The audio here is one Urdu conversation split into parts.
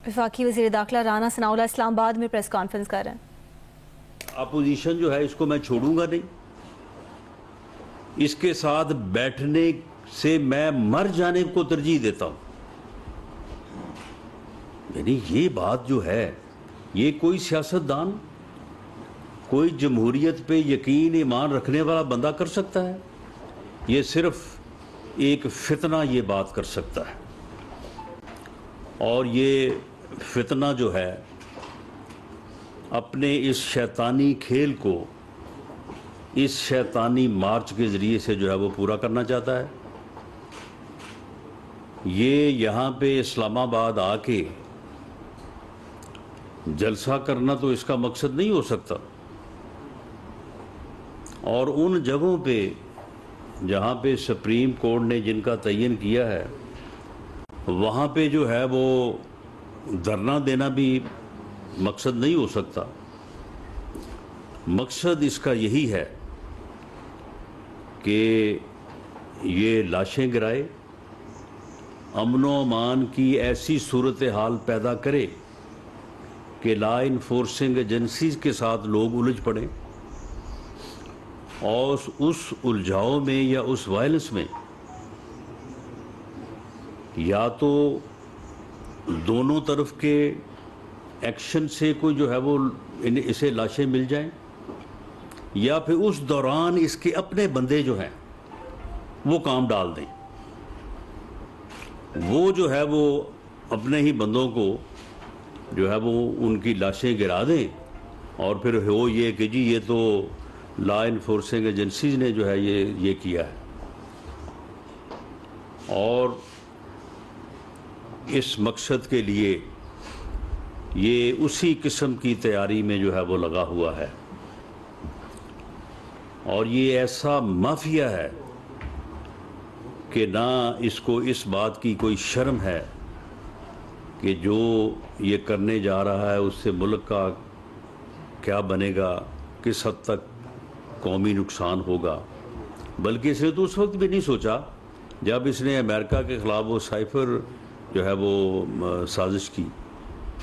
وفاقی وزیر داخلہ رانا ثناءاللہ اسلام آباد میں پریس کانفرنس کر رہے ہیں۔ اپوزیشن جو ہے اس کو میں چھوڑوں گا نہیں، اس کے ساتھ بیٹھنے سے میں مر جانے کو ترجیح دیتا ہوں۔ یعنی یہ بات جو ہے، یہ کوئی سیاستدان، کوئی جمہوریت پہ یقین ایمان رکھنے والا بندہ کر سکتا ہے؟ یہ صرف ایک فتنہ یہ بات کر سکتا ہے، اور یہ فتنہ جو ہے اپنے اس شیطانی کھیل کو اس شیطانی مارچ کے ذریعے سے جو ہے وہ پورا کرنا چاہتا ہے۔ یہ یہاں پہ اسلام آباد آ کے جلسہ کرنا تو اس کا مقصد نہیں ہو سکتا، اور ان جگہوں پہ جہاں پہ سپریم کورٹ نے جن کا تعین کیا ہے وہاں پہ جو ہے وہ دھرنا دینا بھی مقصد نہیں ہو سکتا۔ مقصد اس کا یہی ہے کہ یہ لاشیں گرائے، امن و امان کی ایسی صورتحال پیدا کرے کہ لا انفورسنگ ایجنسیز کے ساتھ لوگ الجھ پڑیں، اور اس الجھاؤ میں یا اس وائلنس میں یا تو دونوں طرف کے ایکشن سے کوئی جو ہے وہ اسے لاشیں مل جائیں، یا پھر اس دوران اس کے اپنے بندے جو ہیں وہ کام ڈال دیں، وہ جو ہے وہ اپنے ہی بندوں کو جو ہے وہ ان کی لاشیں گرا دیں، اور پھر ہو یہ کہ جی یہ تو لا انفورسنگ ایجنسیز نے جو ہے یہ کیا ہے، اور اس مقصد کے لیے یہ اسی قسم کی تیاری میں جو ہے وہ لگا ہوا ہے، اور یہ ایسا مافیا ہے کہ نہ اس کو اس بات کی کوئی شرم ہے کہ جو یہ کرنے جا رہا ہے اس سے ملک کا کیا بنے گا، کس حد تک قومی نقصان ہوگا، بلکہ اس نے تو اس وقت بھی نہیں سوچا جب اس نے امریکہ کے خلاف وہ سائفر جو ہے وہ سازش کی،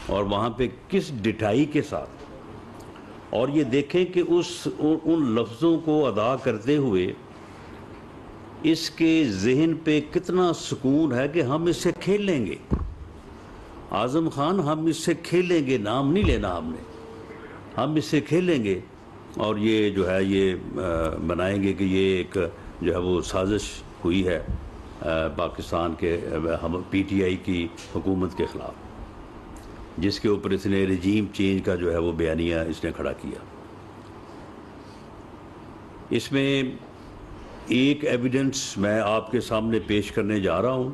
اور وہاں پہ کس ڈٹائی کے ساتھ، اور یہ دیکھیں کہ ان لفظوں کو ادا کرتے ہوئے اس کے ذہن پہ کتنا سکون ہے کہ ہم اس سے کھیل لیں گے، اعظم خان ہم اس سے کھیلیں گے، نام نہیں لینا ہم نے، ہم اس سے کھیلیں گے، اور یہ جو ہے یہ بنائیں گے کہ یہ ایک جو ہے وہ سازش ہوئی ہے پاکستان کے پی ٹی آئی کی حکومت کے خلاف، جس کے اوپر اس نے رجیم چینج کا جو ہے وہ بیانیہ اس نے کھڑا کیا۔ اس میں ایک ایویڈنس میں آپ کے سامنے پیش کرنے جا رہا ہوں،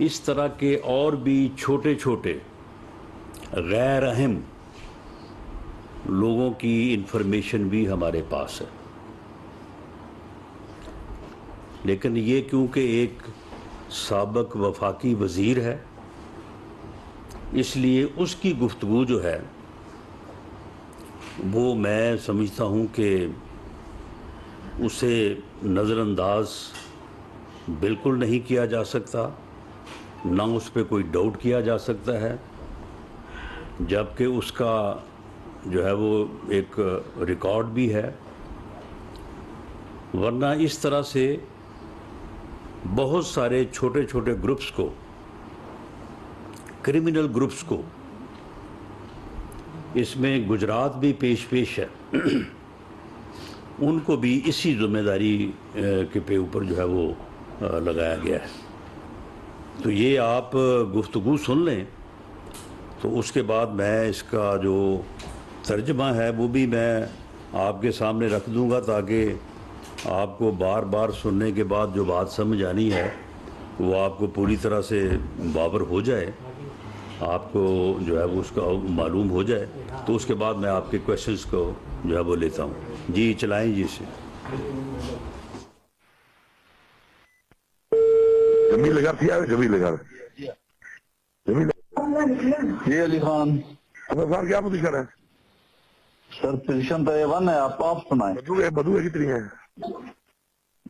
اس طرح کے اور بھی چھوٹے چھوٹے غیر اہم لوگوں کی انفارمیشن بھی ہمارے پاس ہے، لیکن یہ کیونکہ ایک سابق وفاقی وزیر ہے، اس لیے اس کی گفتگو جو ہے وہ میں سمجھتا ہوں کہ اسے نظر انداز بالکل نہیں کیا جا سکتا، نہ اس پہ کوئی ڈاؤٹ کیا جا سکتا ہے، جبکہ اس کا جو ہے وہ ایک ریکارڈ بھی ہے، ورنہ اس طرح سے بہت سارے چھوٹے چھوٹے گروپس کو، کرمنل گروپس کو، اس میں گجرات بھی پیش ہے، ان کو بھی اسی ذمہ داری کے اوپر جو ہے وہ لگایا گیا ہے۔ تو یہ آپ گفتگو سن لیں، تو اس کے بعد میں اس کا جو ترجمہ ہے وہ بھی میں آپ کے سامنے رکھ دوں گا، تاکہ آپ کو بار بار سننے کے بعد جو بات سمجھ آنی ہے وہ آپ کو پوری طرح سے باور ہو جائے، آپ کو جو ہے وہ اس کا معلوم ہو جائے، تو اس کے بعد میں آپ کے کویشچنز کو جو ہے وہ لیتا ہوں۔ جی چلائیں جی اسے۔ جمیل لگا تھی جمیل لگا جی علی خان سر، کیا پوزیشن ہے سر؟ پوزیشن تو A1 ہے، آپ سنائیں۔ بدو کتنی ہیں؟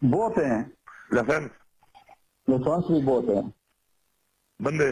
بہت ہیں، لائسنس لائسنس بھی بہت ہیں، بندے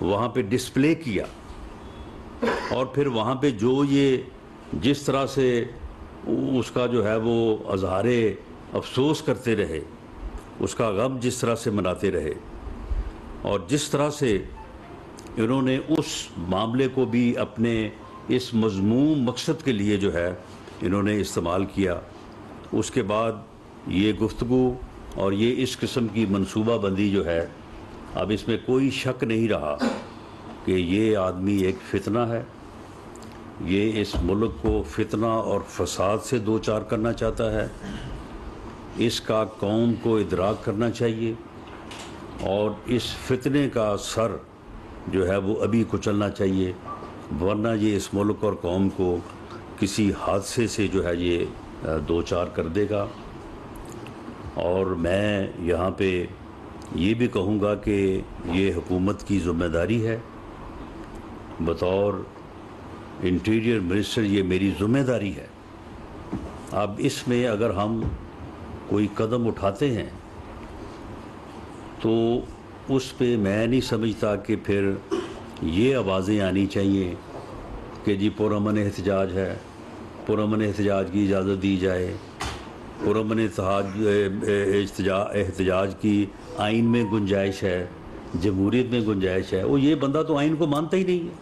وہاں پہ ڈسپلے کیا، اور پھر وہاں پہ جو یہ جس طرح سے اس کا جو ہے وہ اظہار افسوس کرتے رہے، اس کا غم جس طرح سے مناتے رہے، اور جس طرح سے انہوں نے اس معاملے کو بھی اپنے اس مذموم مقصد کے لیے جو ہے انہوں نے استعمال کیا، اس کے بعد یہ گفتگو اور یہ اس قسم کی منصوبہ بندی جو ہے، اب اس میں کوئی شک نہیں رہا کہ یہ آدمی ایک فتنہ ہے، یہ اس ملک کو فتنہ اور فساد سے دوچار کرنا چاہتا ہے، اس کا قوم کو ادراک کرنا چاہیے، اور اس فتنے کا سر جو ہے وہ ابھی کچلنا چاہیے، ورنہ یہ اس ملک اور قوم کو کسی حادثے سے جو ہے یہ دوچار کر دے گا۔ اور میں یہاں پہ یہ بھی کہوں گا کہ یہ حکومت کی ذمہ داری ہے، بطور انٹیریئر منسٹر یہ میری ذمہ داری ہے۔ اب اس میں اگر ہم کوئی قدم اٹھاتے ہیں تو اس پہ میں نہیں سمجھتا کہ پھر یہ آوازیں آنی چاہیے کہ جی پرامن احتجاج ہے، پرامن احتجاج کی اجازت دی جائے، پرامن احتجاج کی آئین میں گنجائش ہے، جمہوریت میں گنجائش ہے۔ وہ یہ بندہ تو آئین کو مانتا ہی نہیں ہے،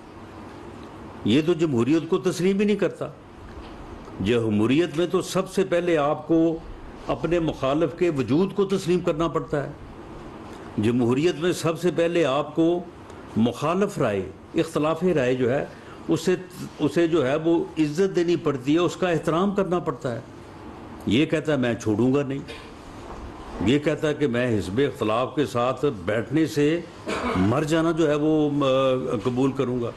یہ تو جمہوریت کو تسلیم ہی نہیں کرتا۔ جمہوریت میں تو سب سے پہلے آپ کو اپنے مخالف کے وجود کو تسلیم کرنا پڑتا ہے۔ جمہوریت میں سب سے پہلے آپ کو مخالف رائے، اختلاف رائے جو ہے اسے جو ہے وہ عزت دینی پڑتی ہے، اس کا احترام کرنا پڑتا ہے۔ یہ کہتا ہے میں چھوڑوں گا نہیں، یہ کہتا ہے کہ میں حزب اختلاف کے ساتھ بیٹھنے سے مر جانا جو ہے وہ قبول کروں گا،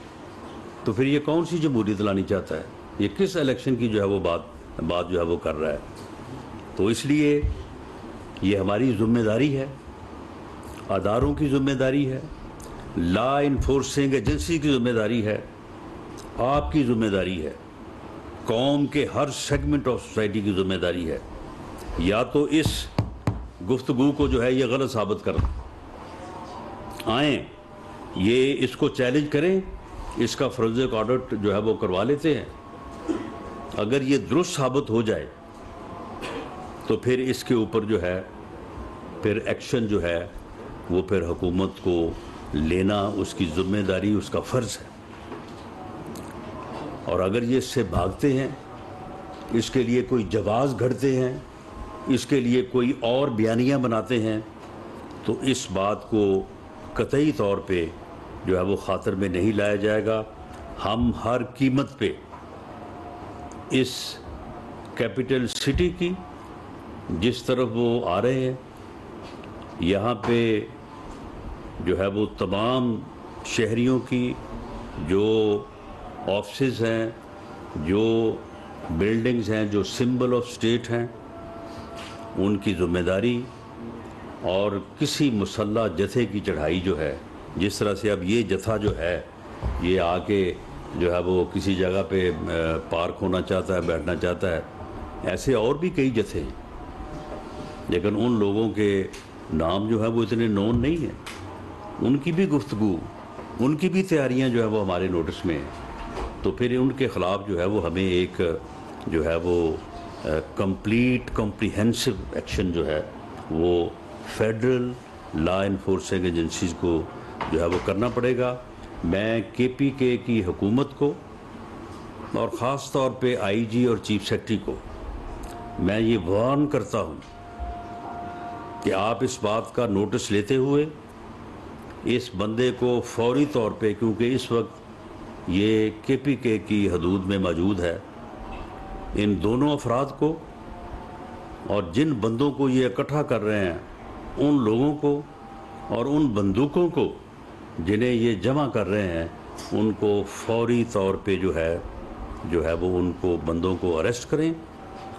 تو پھر یہ کون سی جمہوریت لانی چاہتا ہے؟ یہ کس الیکشن کی جو ہے وہ بات جو ہے وہ کر رہا ہے؟ تو اس لیے یہ ہماری ذمہ داری ہے، اداروں کی ذمہ داری ہے، لا انفورسنگ ایجنسی کی ذمہ داری ہے، آپ کی ذمہ داری ہے، قوم کے ہر سیگمنٹ آف سوسائٹی کی ذمہ داری ہے، یا تو اس گفتگو کو جو ہے یہ غلط ثابت کر آئیں، یہ اس کو چیلنج کریں، اس کا فورنزک آڈٹ جو ہے وہ کروا لیتے ہیں۔ اگر یہ درست ثابت ہو جائے تو پھر اس کے اوپر جو ہے پھر ایکشن جو ہے وہ پھر حکومت کو لینا اس کی ذمہ داری، اس کا فرض ہے۔ اور اگر یہ اس سے بھاگتے ہیں، اس کے لیے کوئی جواز گھڑتے ہیں، اس کے لیے کوئی اور بیانیاں بناتے ہیں، تو اس بات کو قطعی طور پہ جو ہے وہ خاطر میں نہیں لایا جائے گا۔ ہم ہر قیمت پہ اس کیپٹل سٹی کی جس طرف وہ آ رہے ہیں، یہاں پہ جو ہے وہ تمام شہریوں کی جو آفسز ہیں، جو بلڈنگز ہیں، جو سمبل آف اسٹیٹ ہیں، ان کی ذمہ داری، اور کسی مسلح جتھے کی چڑھائی جو ہے، جس طرح سے اب یہ جتھا جو ہے یہ آ کے جو ہے وہ کسی جگہ پہ پارک ہونا چاہتا ہے، بیٹھنا چاہتا ہے، ایسے اور بھی کئی جتھے ہیں، لیکن ان لوگوں کے نام جو ہے وہ اتنے نون نہیں ہیں، ان کی بھی گفتگو، ان کی بھی تیاریاں جو ہے وہ ہمارے نوٹس میں ہیں۔ تو پھر ان کے خلاف جو ہے وہ ہمیں ایک جو ہے وہ کمپریہنسو ایکشن جو ہے وہ فیڈرل لا انفورسنگ ایجنسیز کو جو ہے وہ کرنا پڑے گا۔ میں کے پی کے کی حکومت کو اور خاص طور پہ آئی جی اور چیف سیکرٹری کو میں یہ وارن کرتا ہوں کہ آپ اس بات کا نوٹس لیتے ہوئے اس بندے کو فوری طور پہ، کیونکہ اس وقت یہ کے پی کے کی حدود میں موجود ہے، ان دونوں افراد کو اور جن بندوں کو یہ اکٹھا کر رہے ہیں ان لوگوں کو اور ان بندوقوں کو جنہیں یہ جمع کر رہے ہیں ان کو فوری طور پہ جو ہے وہ ان کو بندوں کو اریسٹ کریں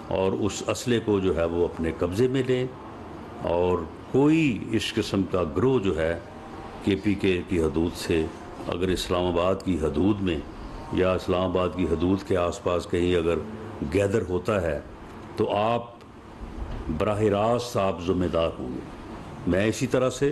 اور اس اسلحے کو جو ہے وہ اپنے قبضے میں لیں، اور کوئی اس قسم کا گروہ جو ہے کے پی کے کی حدود سے اگر اسلام آباد کی حدود میں یا اسلام آباد کی حدود کے آس پاس کہیں اگر گیدر ہوتا ہے تو آپ براہ راست آپ ذمہ دار ہوں گے۔ میں اسی طرح سے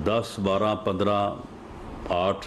10, 12, 15, 8,